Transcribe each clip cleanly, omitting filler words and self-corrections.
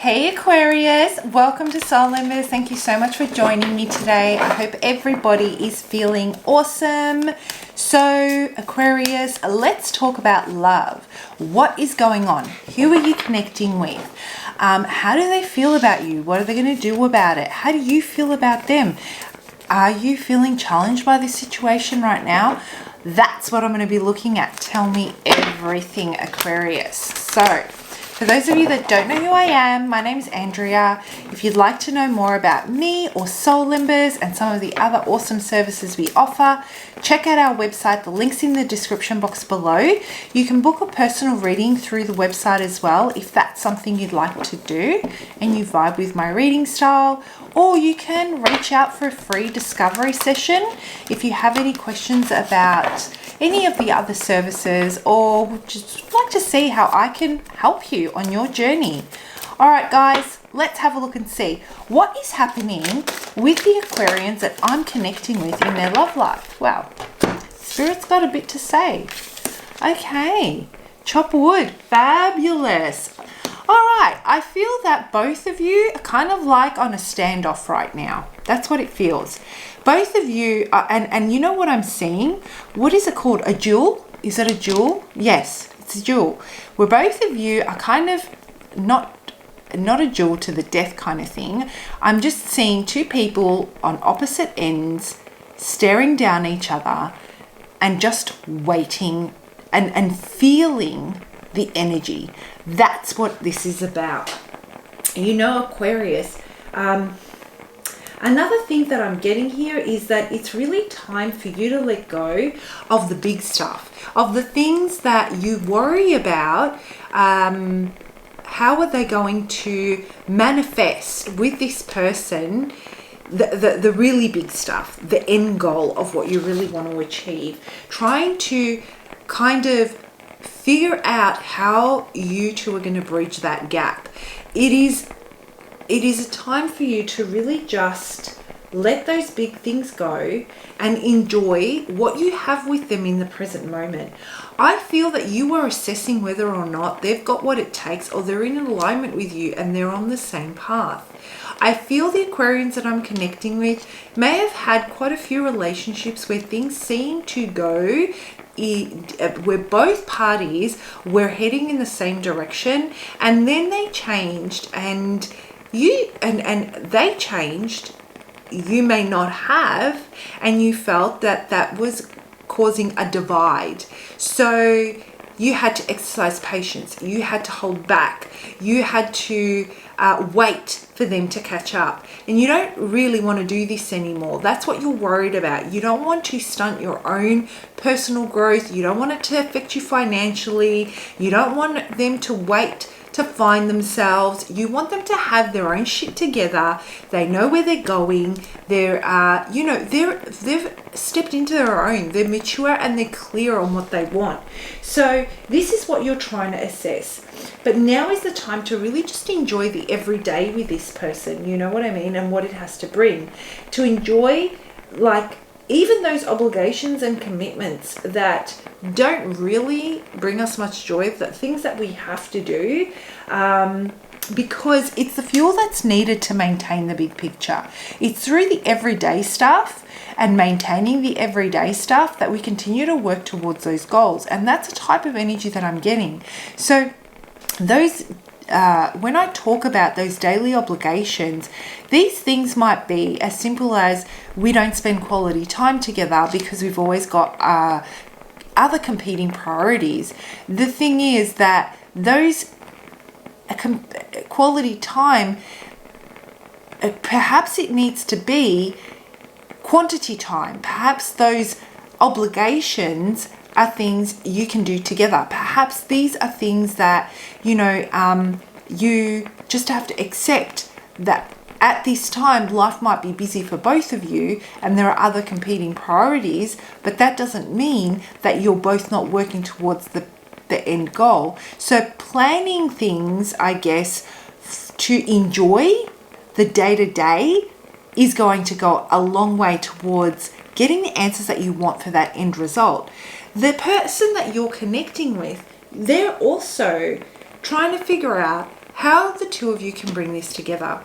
Hey Aquarius, welcome to Soul Embers. Thank you so much for joining me today. I hope everybody is feeling awesome. So Aquarius, let's talk about love. What is going on? Who are you connecting with? How do they feel about you? What are they going to do about it? How do you feel about them? Are you feeling challenged by this situation right now? That's what I'm going to be looking at. Tell me everything, Aquarius. So, for those of you that don't know who I am, my name is Andrea. If you'd like to know more about me or Soul Embers and some of the other awesome services we offer, check out our website. The link's in the description box below. You can book a personal reading through the website as well if that's something you'd like to do and you vibe with my reading style. Or you can reach out for a free discovery session if you have any questions about any of the other services or just like to see how I can help you on your journey. All right, guys, let's have a look and see what is happening with the Aquarians that I'm connecting with in their love life. Wow, Spirit's got a bit to say. Okay, chop wood, fabulous. All right, I feel that both of you are kind of like on a standoff right now. That's what it feels. Both of you are, and you know what I'm seeing? What is it called? A jewel? Is it a jewel? Yes, it's a jewel. Where both of you are kind of not a jewel to the death kind of thing. I'm just seeing two people on opposite ends staring down each other and just waiting and feeling the energy. That's what this is about. You know, Aquarius, another thing that I'm getting here is that it's really time for you to let go of the big stuff, of the things that you worry about. How are they going to manifest with this person? The really big stuff, the end goal of what you really want to achieve. Trying to kind of figure out how you two are going to bridge that gap. It is a time for you to really just let those big things go and enjoy what you have with them in the present moment. I feel that you are assessing whether or not they've got what it takes or they're in alignment with you and they're on the same path. I feel the Aquarians that I'm connecting with may have had quite a few relationships where things seem to go where both parties were heading in the same direction and then they changed and they changed, you may not have, and you felt that that was causing a divide. So you had to exercise patience, you had to hold back, you had to wait for them to catch up, and you don't really want to do this anymore. That's what you're worried about. You don't want to stunt your own personal growth. You don't want it to affect you financially. You don't want them to wait to find themselves. You want them to have their own shit together. They know where they're going. They've stepped into their own. They're mature and they're clear on what they want. So this is what you're trying to assess. But now is the time to really just enjoy the everyday with this person. You know what I mean? And what it has to bring. To enjoy, like, even those obligations and commitments that don't really bring us much joy, the things that we have to do, because it's the fuel that's needed to maintain the big picture. It's through the everyday stuff and maintaining the everyday stuff that we continue to work towards those goals. And that's a type of energy that I'm getting. So those when I talk about those daily obligations, these things might be as simple as we don't spend quality time together because we've always got other competing priorities. The thing is that those quality time, perhaps it needs to be quantity time. Perhaps those obligations are things you can do together. Perhaps these are things that, you just have to accept that at this time, life might be busy for both of you and there are other competing priorities, but that doesn't mean that you're both not working towards the end goal. So planning things, I guess, to enjoy the day-to-day is going to go a long way towards getting the answers that you want for that end result. The person that you're connecting with, they're also trying to figure out how the two of you can bring this together.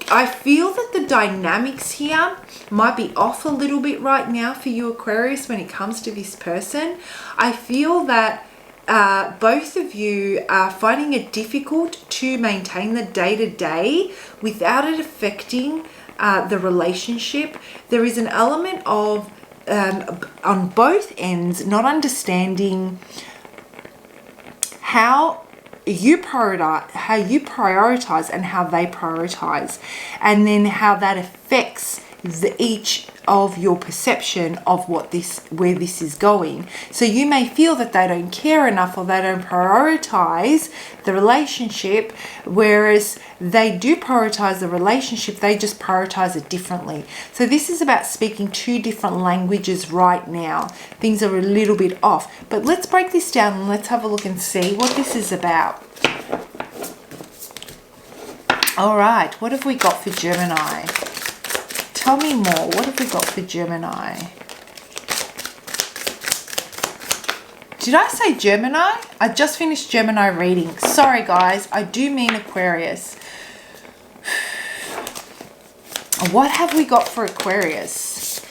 I feel that the dynamics here might be off a little bit right now for you, Aquarius, when it comes to this person. I feel that both of you are finding it difficult to maintain the day-to-day without it affecting the relationship. There is an element of, on both ends, not understanding how you prioritize and how they prioritize, and then how that affects each of your perception of where this is going. So you may feel that they don't care enough, or they don't prioritize the relationship, whereas they do prioritize the relationship, they just prioritize it differently. So this is about speaking two different languages right now. Things are a little bit off, but let's break this down and let's have a look and see what this is about. All right, what have we got for Gemini? Tell me more. What have we got for Gemini? Did I say Gemini? I just finished Gemini reading. Sorry, guys. I do mean Aquarius. What have we got for Aquarius?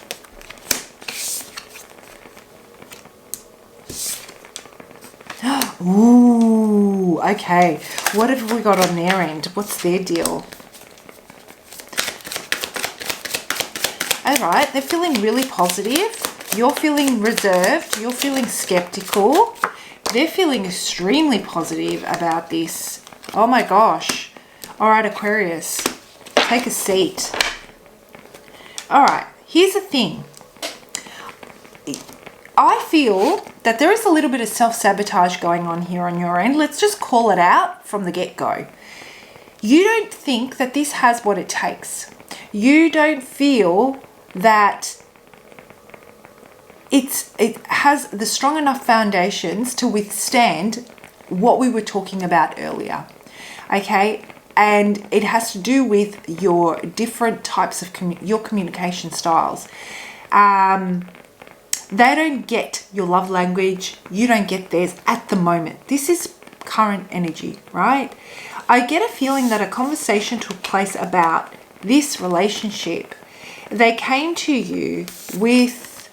Ooh, okay. What have we got on their end? What's their deal? Alright, they're feeling really positive. You're feeling reserved. You're feeling skeptical. They're feeling extremely positive about this. Oh my gosh. Alright, Aquarius, take a seat. Alright, here's the thing. I feel that there is a little bit of self-sabotage going on here on your end. Let's just call it out from the get-go. You don't think that this has what it takes. You don't feel that it has the strong enough foundations to withstand what we were talking about earlier. Okay? And it has to do with your different types of your communication styles. They don't get your love language. You don't get theirs at the moment. This is current energy, right? I get a feeling that a conversation took place about this relationship. They came to you with,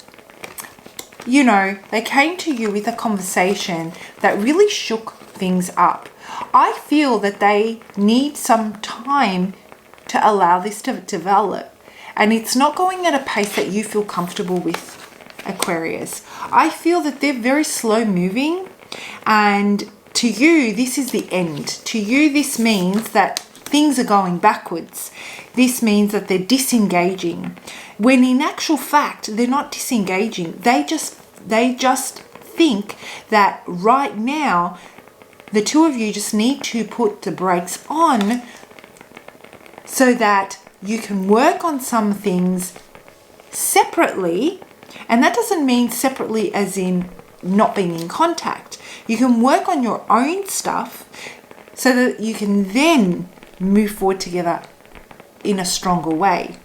they came to you with a conversation that really shook things up. I feel that they need some time to allow this to develop. And it's not going at a pace that you feel comfortable with, Aquarius. I feel that they're very slow moving, and to you, this is the end. To you, this means that things are going backwards. This means that they're disengaging. When in actual fact, they're not disengaging. They just think that right now, the two of you just need to put the brakes on so that you can work on some things separately. And that doesn't mean separately as in not being in contact. You can work on your own stuff so that you can then move forward together in a stronger way.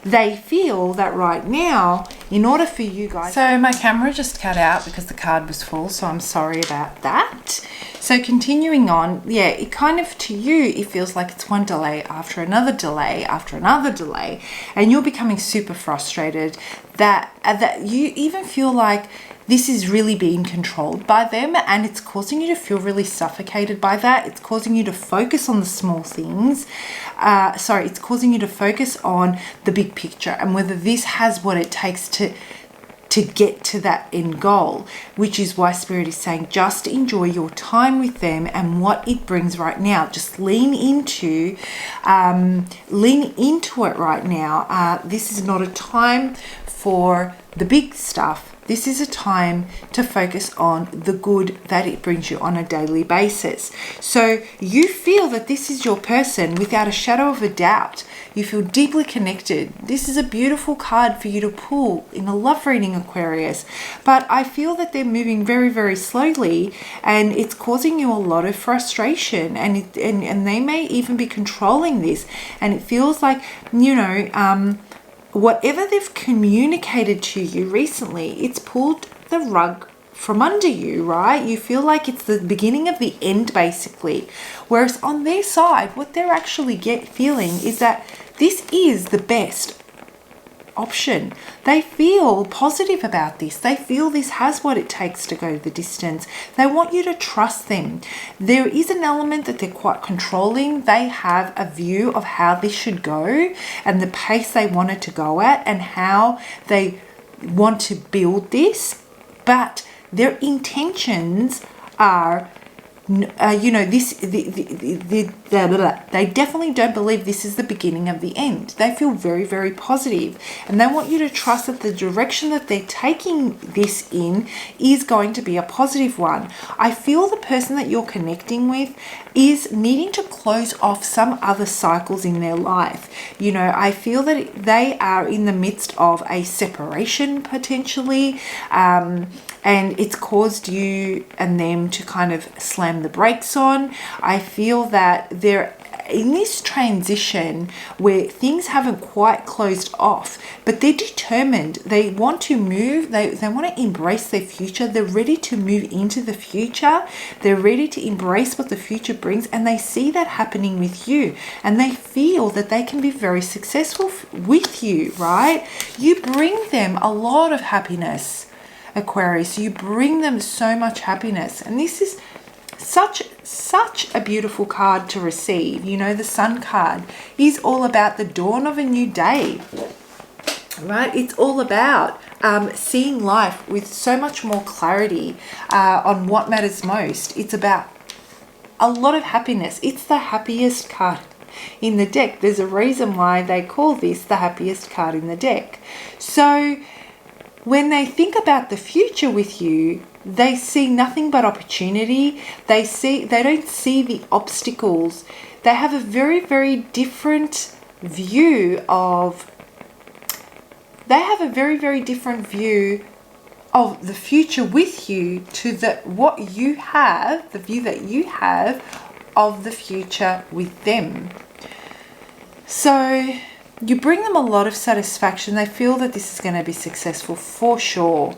They feel that right now, in order for you guys... So my camera just cut out because the card was full, so I'm sorry about that. So continuing on, yeah, it kind of, to you, it feels like it's one delay after another delay after another delay, and you're becoming super frustrated that you even feel like this is really being controlled by them, and it's causing you to feel really suffocated by that. It's causing you to focus on the small things. It's causing you to focus on the big picture and whether this has what it takes to get to that end goal, which is why Spirit is saying just enjoy your time with them and what it brings right now. Just lean into it right now. This is not a time for the big stuff. This is a time to focus on the good that it brings you on a daily basis. So you feel that this is your person without a shadow of a doubt. You feel deeply connected. This is a beautiful card for you to pull in a love reading, Aquarius. But I feel that they're moving very, very slowly, and it's causing you a lot of frustration. And they may even be controlling this. And it feels like, whatever they've communicated to you recently, it's pulled the rug from under you, right? You feel like it's the beginning of the end, basically. Whereas on their side, what they're actually feeling is that this is the best option. They feel positive about this. They feel this has what it takes to go the distance. They want you to trust them. There is an element that they're quite controlling. They have a view of how this should go and the pace they want it to go at and how they want to build this. But their intentions are they definitely don't believe this is the beginning of the end. They feel very, very positive, and they want you to trust that the direction that they're taking this in is going to be a positive one. I feel the person that you're connecting with is needing to close off some other cycles in their life. I feel that they are in the midst of a separation potentially, and it's caused you and them to kind of slam the brakes on. I feel that they're in this transition where things haven't quite closed off, but they're determined. They want to move. They want to embrace their future. They're ready to move into the future. They're ready to embrace what the future brings, and they see that happening with you, and they feel that they can be very successful with you, right? You bring them a lot of happiness, Aquarius. You bring them so much happiness, and this is such a beautiful card to receive. The Sun card is all about the dawn of a new day, right? It's all about seeing life with so much more clarity on what matters most. It's about a lot of happiness. It's the happiest card in the deck. There's a reason why they call this the happiest card in the deck. So when they think about the future with you, they see nothing but opportunity. They don't see the obstacles. They have a very, very different view of the future with you to the view that you have of the future with them. So you bring them a lot of satisfaction. They feel that this is going to be successful for sure.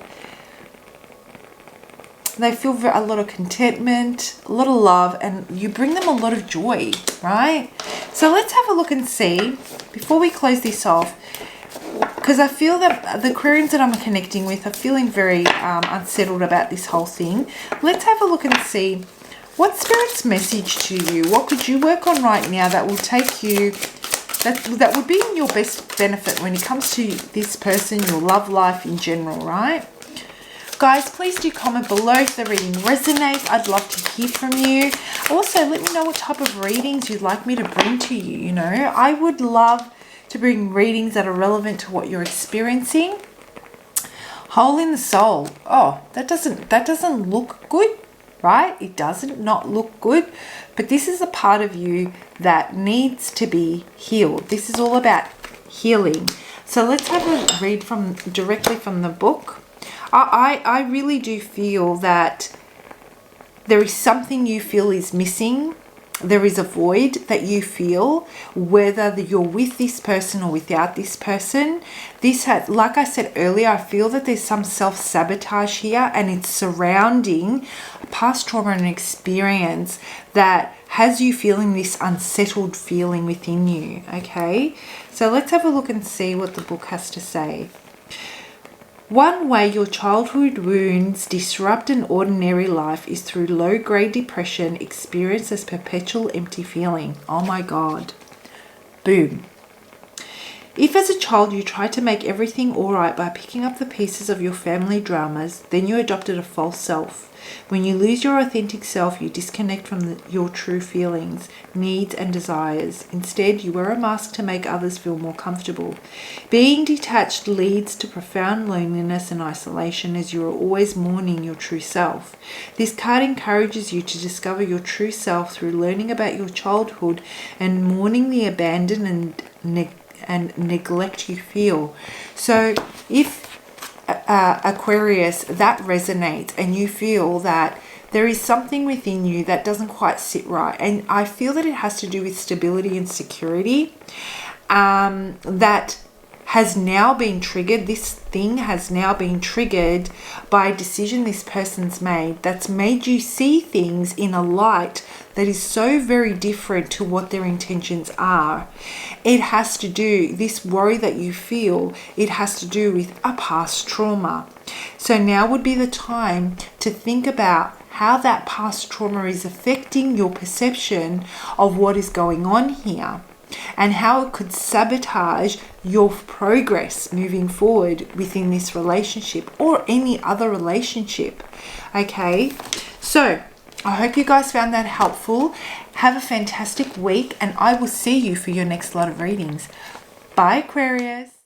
They feel a lot of contentment, a lot of love, and you bring them a lot of joy, right? So let's have a look and see, before we close this off, because I feel that the Aquarians that I'm connecting with are feeling very unsettled about this whole thing. Let's have a look and see what Spirit's message to you. What could you work on right now that will take you, that would be in your best benefit when it comes to this person, your love life in general, right? Guys, please do comment below if the reading resonates. I'd love to hear from you. Also, let me know what type of readings you'd like me to bring to you. I would love to bring readings that are relevant to what you're experiencing. Hole in the soul. Oh, that doesn't look good, right? It doesn't not look good. But this is a part of you that needs to be healed. This is all about healing. So let's have a read directly from the book. I really do feel that there is something you feel is missing. There is a void that you feel, whether you're with this person or without this person. Like I said earlier, I feel that there's some self-sabotage here, and it's surrounding past trauma and experience that has you feeling this unsettled feeling within you, okay? So let's have a look and see what the book has to say. One way your childhood wounds disrupt an ordinary life is through low-grade depression experienced as perpetual empty feeling. Oh my God. Boom. If as a child you tried to make everything alright by picking up the pieces of your family dramas, then you adopted a false self. When you lose your authentic self, you disconnect from your true feelings, needs and desires. Instead, you wear a mask to make others feel more comfortable. Being detached leads to profound loneliness and isolation, as you are always mourning your true self. This card encourages you to discover your true self through learning about your childhood and mourning the abandon and neglect you feel. So if Aquarius, that resonates and you feel that there is something within you that doesn't quite sit right, and I feel that it has to do with stability and security, that has now been triggered. This thing has now been triggered by a decision this person's made that's made you see things in a light that is so very different to what their intentions are. It has to do, this worry that you feel, it has to do with a past trauma. So now would be the time to think about how that past trauma is affecting your perception of what is going on here, and how it could sabotage your progress moving forward within this relationship or any other relationship. Okay, so I hope you guys found that helpful. Have a fantastic week, and I will see you for your next lot of readings. Bye, Aquarius.